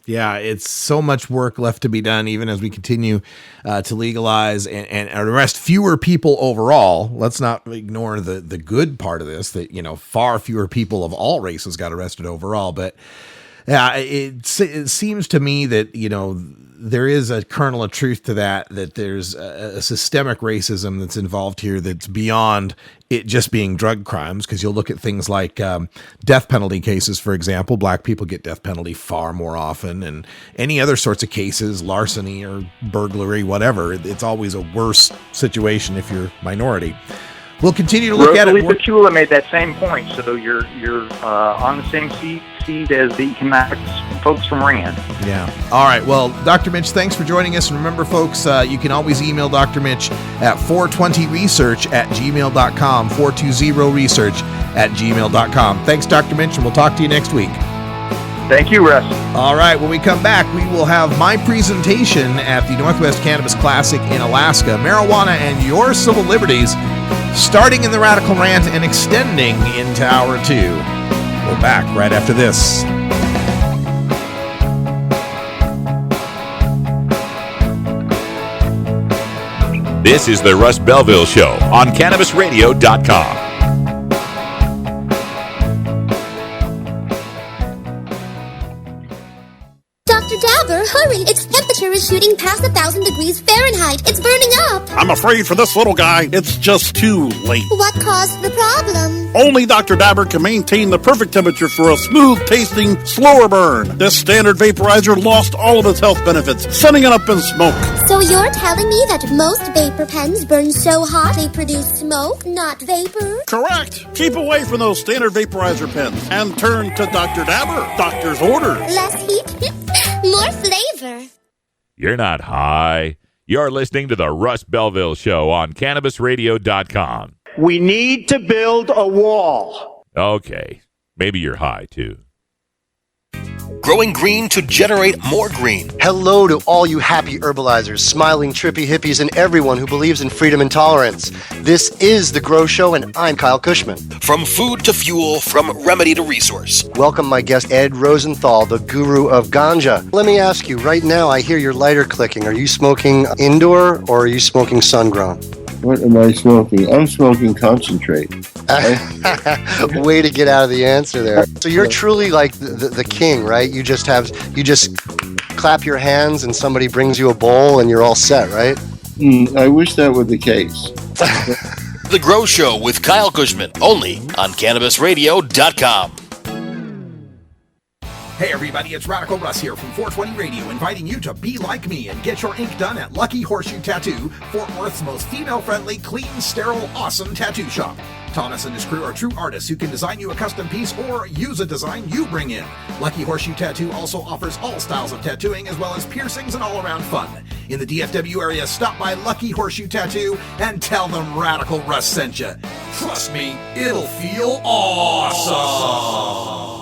Speaker 5: Yeah, it's so much work left to be done, even as we continue to legalize and arrest fewer people overall. Let's not ignore the good part of this, that, far fewer people of all races got arrested overall. But yeah, it seems to me that, there is a kernel of truth to that there's a systemic racism that's involved here that's beyond it just being drug crimes, because you'll look at things like death penalty cases, for example. Black people get death penalty far more often, and any other sorts of cases, larceny or burglary, whatever. It's always a worse situation if you're minority. We'll continue to look at it.
Speaker 22: Rosalie Petula made that same point, so you're on the same seat as the economics folks from RAND.
Speaker 5: Yeah. All right. Well, Dr. Mitch, thanks for joining us. And remember, folks, you can always email Dr. Mitch at 420research@gmail.com, 420research@gmail.com. Thanks, Dr. Mitch, and we'll talk to you next week.
Speaker 22: Thank you, Russ.
Speaker 5: All right. When we come back, we will have my presentation at the Northwest Cannabis Classic in Alaska, Marijuana and Your Civil Liberties, starting in the Radical Rant and extending into Hour 2. We're back right after this.
Speaker 2: This is the Russ Belville Show on CannabisRadio.com.
Speaker 6: Dr. Dabber, hurry! Its temperature is shooting past 1,000 degrees Fahrenheit. It's burning up.
Speaker 7: I'm afraid for this little guy, it's just too late.
Speaker 6: What caused the problem?
Speaker 7: Only Dr. Dabber can maintain the perfect temperature for a smooth-tasting, slower burn. This standard vaporizer lost all of its health benefits, sending it up in smoke.
Speaker 6: So you're telling me that most vapor pens burn so hot they produce smoke, not vapor?
Speaker 7: Correct. Keep away from those standard vaporizer pens and turn to Dr. Dabber. Doctor's orders.
Speaker 6: Less heat, more flavor.
Speaker 2: You're not high. You're listening to the Russ Belville Show on CannabisRadio.com.
Speaker 1: We need to build a wall.
Speaker 2: Okay. Maybe you're high, too.
Speaker 9: Growing green to generate more green.
Speaker 3: Hello to all you happy herbalizers, smiling trippy hippies, and everyone who believes in freedom and tolerance. This is The Grow Show, and I'm Kyle Cushman.
Speaker 9: From food to fuel, from remedy to resource.
Speaker 3: Welcome my guest, Ed Rosenthal, the guru of ganja. Let me ask you, right now I hear your lighter clicking. Are you smoking indoor or are you smoking sun-grown?
Speaker 23: What am I smoking? I'm smoking concentrate.
Speaker 3: Way to get out of the answer there. So you're truly like the king, right? You just clap your hands and somebody brings you a bowl and you're all set, right?
Speaker 23: I wish that were the case.
Speaker 9: The Grow Show with Kyle Cushman, only on CannabisRadio.com.
Speaker 5: Hey everybody, it's Radical Russ here from 420 Radio, inviting you to be like me and get your ink done at Lucky Horseshoe Tattoo, Fort Worth's most female-friendly, clean, sterile, awesome tattoo shop. Thomas and his crew are true artists who can design you a custom piece or use a design you bring in. Lucky Horseshoe Tattoo also offers all styles of tattooing as well as piercings and all-around fun. In the DFW area, stop by Lucky Horseshoe Tattoo and tell them Radical Russ sent you. Trust me, it'll feel awesome.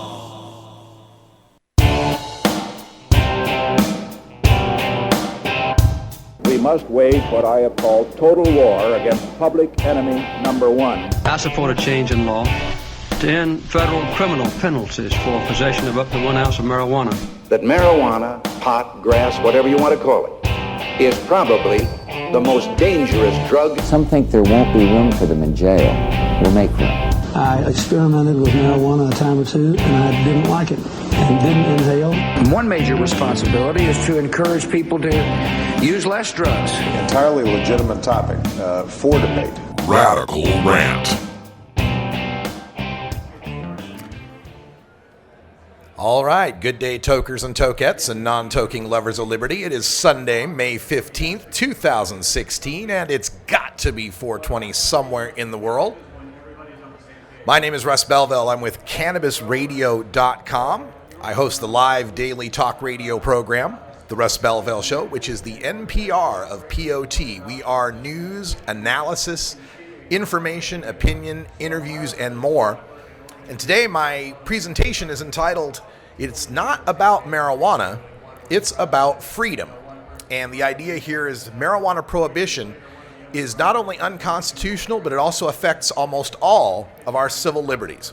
Speaker 8: must wage what I have called total war against public enemy number one.
Speaker 10: I support a change in law to end federal criminal penalties for possession of up to 1 ounce of marijuana.
Speaker 8: That marijuana, pot, grass, whatever you want to call it, is probably the most dangerous drug.
Speaker 11: Some think there won't be room for them in jail. We'll make room.
Speaker 24: I experimented with marijuana a time or two, and I didn't like it and didn't inhale.
Speaker 11: One major responsibility is to encourage people to use less drugs.
Speaker 25: Entirely legitimate topic for debate.
Speaker 2: Radical Rant.
Speaker 5: All right, good day, tokers and tokettes and non-toking lovers of liberty. It is Sunday, May 15th, 2016, and it's got to be 420 somewhere in the world. My name is Russ Belville. I'm with CannabisRadio.com. I host the live daily talk radio program, The Russ Belville Show, which is the NPR of POT. We are news, analysis, information, opinion, interviews, and more. And today my presentation is entitled, It's Not About Marijuana, It's About Freedom. And the idea here is marijuana prohibition is not only unconstitutional, but it also affects almost all of our civil liberties.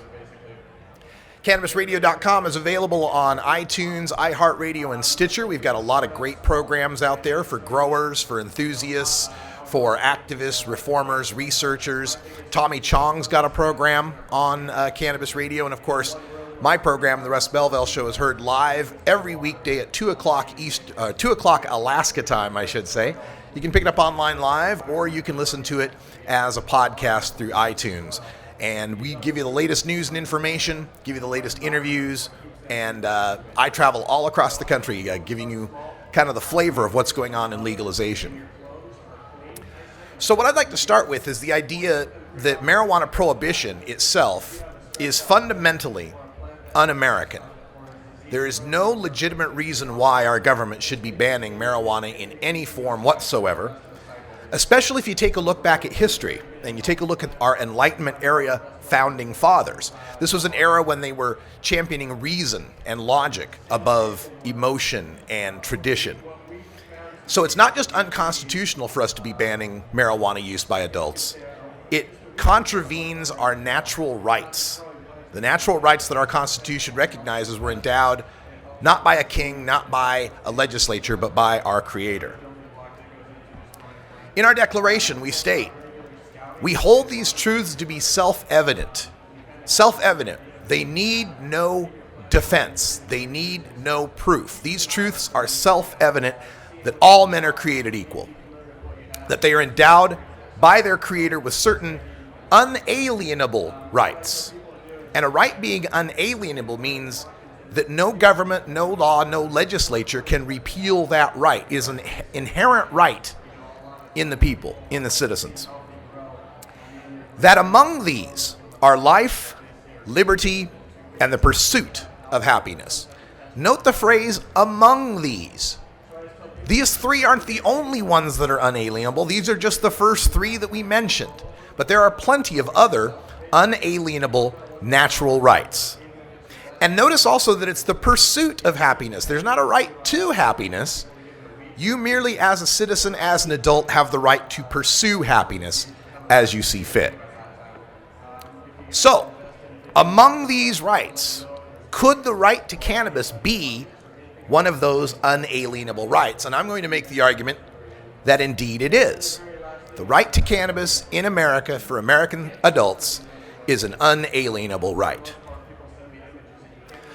Speaker 5: CannabisRadio.com is available on iTunes, iHeartRadio, and Stitcher. We've got a lot of great programs out there for growers, for enthusiasts, for activists, reformers, researchers. Tommy Chong's got a program on Cannabis Radio. And of course, my program, The Russ Belville Show, is heard live every weekday at 2 o'clock 2 o'clock Alaska time, I should say. You can pick it up online live, or you can listen to it as a podcast through iTunes. And we give you the latest news and information, give you the latest interviews, and I travel all across the country giving you kind of the flavor of what's going on in legalization. So what I'd like to start with is the idea that marijuana prohibition itself is fundamentally un-American. There is no legitimate reason why our government should be banning marijuana in any form whatsoever, especially if you take a look back at history and you take a look at our Enlightenment era founding fathers. This was an era when they were championing reason and logic above emotion and tradition. So it's not just unconstitutional for us to be banning marijuana use by adults. It contravenes our natural rights. The natural rights that our Constitution recognizes were endowed not by a king, not by a legislature, but by our Creator. In our Declaration, we state, we hold these truths to be self-evident. Self-evident. They need no defense. They need no proof. These truths are self-evident that all men are created equal, that they are endowed by their Creator with certain unalienable rights. And a right being unalienable means that no government, no law, no legislature can repeal that right. It is an inherent right in the people, in the citizens. That among these are life, liberty, and the pursuit of happiness. Note the phrase, among these. These three aren't the only ones that are unalienable. These are just the first three that we mentioned. But there are plenty of other unalienable natural rights. And notice also that it's the pursuit of happiness. There's not a right to happiness. You merely, as a citizen, as an adult, have the right to pursue happiness as you see fit. So, among these rights, could the right to cannabis be one of those unalienable rights? And I'm going to make the argument that indeed it is. The right to cannabis in America for American adults is an unalienable right.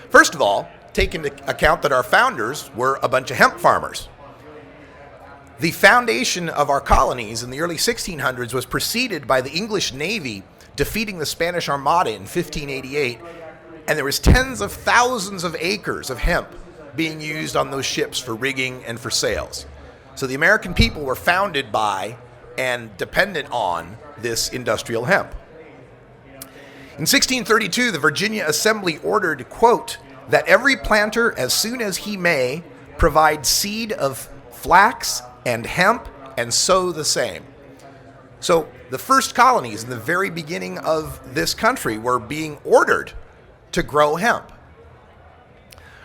Speaker 5: First of all, take into account that our founders were a bunch of hemp farmers. The foundation of our colonies in the early 1600s was preceded by the English Navy defeating the Spanish Armada in 1588, and there was tens of thousands of acres of hemp being used on those ships for rigging and for sails. So the American people were founded by and dependent on this industrial hemp. In 1632, the Virginia Assembly ordered, quote, that every planter, as soon as he may, provide seed of flax and hemp and sow the same. So the first colonies in the very beginning of this country were being ordered to grow hemp.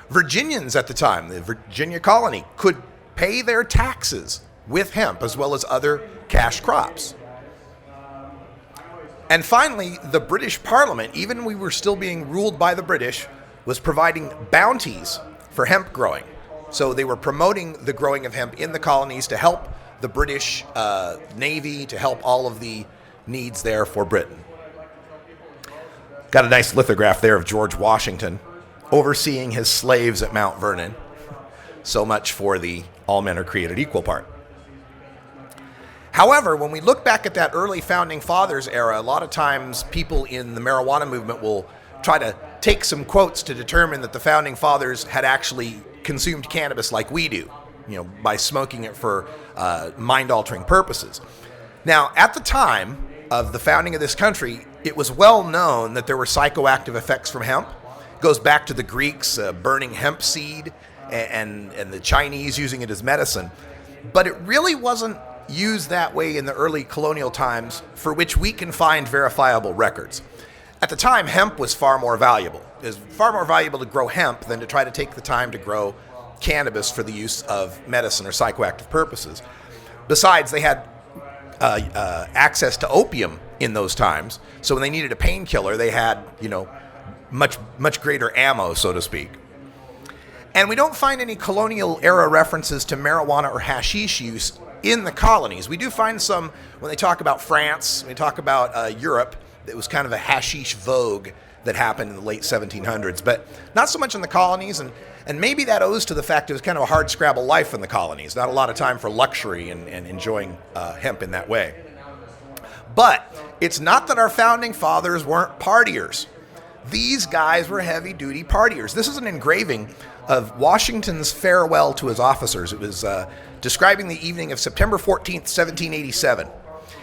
Speaker 5: Virginians at the time, the Virginia colony, could pay their taxes with hemp as well as other cash crops. And finally, the British Parliament, even we were still being ruled by the British, was providing bounties for hemp growing. So they were promoting the growing of hemp in the colonies to help the British Navy, to help all of the needs there for Britain. Got a nice lithograph there of George Washington overseeing his slaves at Mount Vernon. So much for the all men are created equal part. However, when we look back at that early Founding Fathers era, a lot of times people in the marijuana movement will try to take some quotes to determine that the Founding Fathers had actually consumed cannabis like we do, by smoking it for mind-altering purposes. Now, at the time of the founding of this country, it was well known that there were psychoactive effects from hemp. It goes back to the Greeks burning hemp seed and the Chinese using it as medicine. But it really wasn't used that way in the early colonial times for which we can find verifiable records. At the time, hemp was far more valuable. It was far more valuable to grow hemp than to try to take the time to grow cannabis for the use of medicine or psychoactive purposes. Besides, they had access to opium in those times, so when they needed a painkiller, they had, much greater ammo, so to speak. And we don't find any colonial era references to marijuana or hashish use in the colonies. We do find some when they talk about France, when they talk about Europe. It was kind of a hashish vogue that happened in the late 1700s, but not so much in the colonies, and maybe that owes to the fact it was kind of a hard scrabble life in the colonies, not a lot of time for luxury and enjoying hemp in that way. But it's not that our Founding Fathers weren't partiers. These guys were heavy-duty partiers. This is an engraving of Washington's farewell to his officers. It was describing the evening of September 14th, 1787.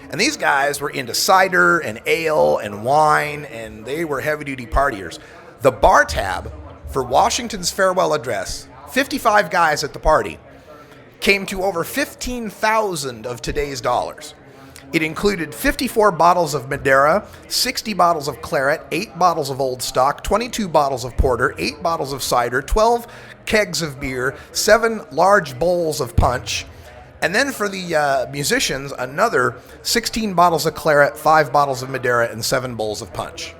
Speaker 5: And these guys were into cider and ale and wine, and they were heavy-duty partiers. The bar tab for Washington's farewell address, 55 guys at the party, came to over 15,000 of today's dollars. It included 54 bottles of Madeira, 60 bottles of claret, 8 bottles of old stock, 22 bottles of porter, 8 bottles of cider, 12 kegs of beer, 7 large bowls of punch, and then for the musicians, another 16 bottles of claret, 5 bottles of Madeira, and 7 bowls of punch.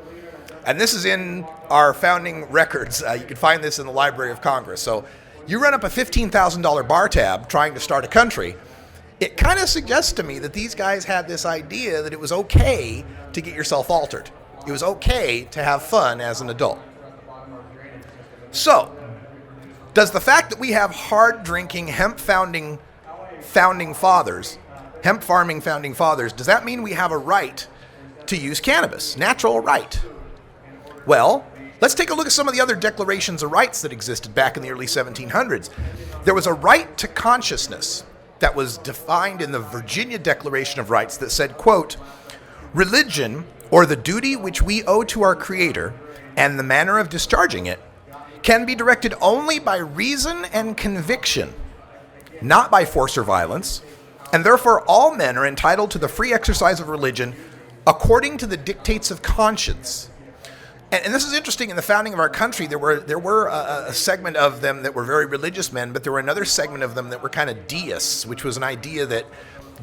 Speaker 5: And this is in our founding records. You can find this in the Library of Congress. So you run up a $15,000 bar tab trying to start a country. It kind of suggests to me that these guys had this idea that it was okay to get yourself altered. It was okay to have fun as an adult. So, does the fact that we have hard-drinking hemp farming founding fathers, does that mean we have a right to use cannabis? Natural right. Well, let's take a look at some of the other declarations of rights that existed back in the early 1700s. There was a right to consciousness that was defined in the Virginia Declaration of Rights that said, quote, "Religion, or the duty which we owe to our Creator, and the manner of discharging it, can be directed only by reason and conviction, not by force or violence, and therefore all men are entitled to the free exercise of religion according to the dictates of conscience." And this is interesting. In the founding of our country, there were a segment of them that were very religious men, but there were another segment of them that were kind of deists, which was an idea that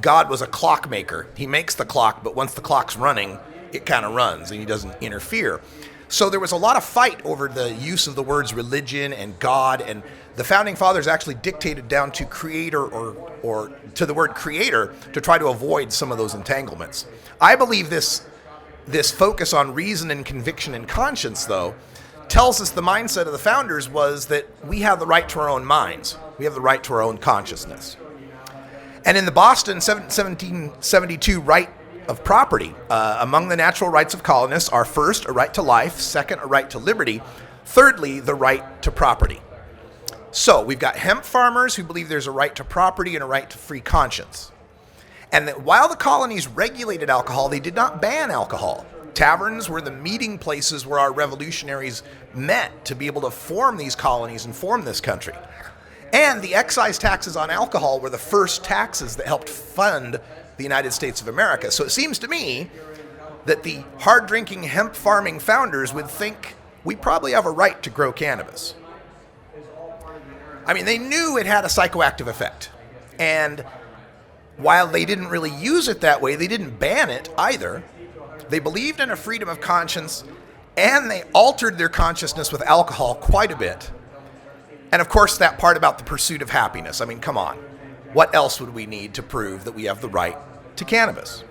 Speaker 5: God was a clockmaker. He makes the clock, but once the clock's running, it kind of runs, and he doesn't interfere. So there was a lot of fight over the use of the words religion and God, and the Founding Fathers actually dictated down to creator or to the word creator to try to avoid some of those entanglements. I believe this focus on reason and conviction and conscience, though, tells us the mindset of the founders was that we have the right to our own minds. We have the right to our own consciousness. And in the Boston 1772 right of property, among the natural rights of colonists are first, a right to life, second, a right to liberty, thirdly, the right to property. So we've got hemp farmers who believe there's a right to property and a right to free conscience. And that while the colonies regulated alcohol, they did not ban alcohol. Taverns were the meeting places where our revolutionaries met to be able to form these colonies and form this country. And the excise taxes on alcohol were the first taxes that helped fund the United States of America. So it seems to me that the hard-drinking hemp farming founders would think we probably have a right to grow cannabis. I mean, they knew it had a psychoactive effect. And while they didn't really use it that way, they didn't ban it either. They believed in a freedom of conscience, and they altered their consciousness with alcohol quite a bit. And of course, that part about the pursuit of happiness. I mean, come on. What else would we need to prove that we have the right to cannabis?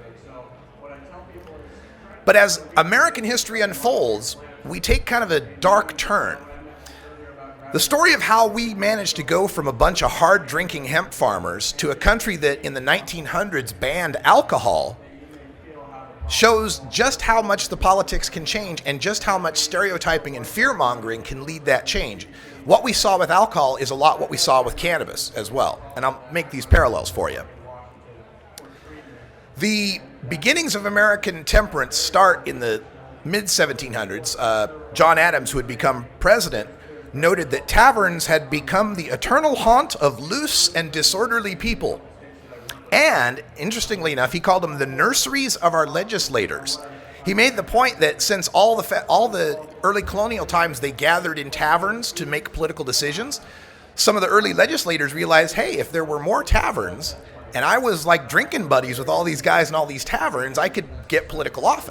Speaker 5: But as American history unfolds, we take kind of a dark turn. The story of how we managed to go from a bunch of hard-drinking hemp farmers to a country that in the 1900s banned alcohol shows just how much the politics can change and just how much stereotyping and fear-mongering can lead that change. What we saw with alcohol is a lot what we saw with cannabis as well, and I'll make these parallels for you. The beginnings of American temperance start in the mid-1700s. John Adams, who had become president, noted that taverns had become the eternal haunt of loose and disorderly people. And, interestingly enough, he called them the nurseries of our legislators. He made the point that since all the early colonial times they gathered in taverns to make political decisions, some of the early legislators realized, hey, if there were more taverns, and I was like drinking buddies with all these guys in all these taverns, I could get political office.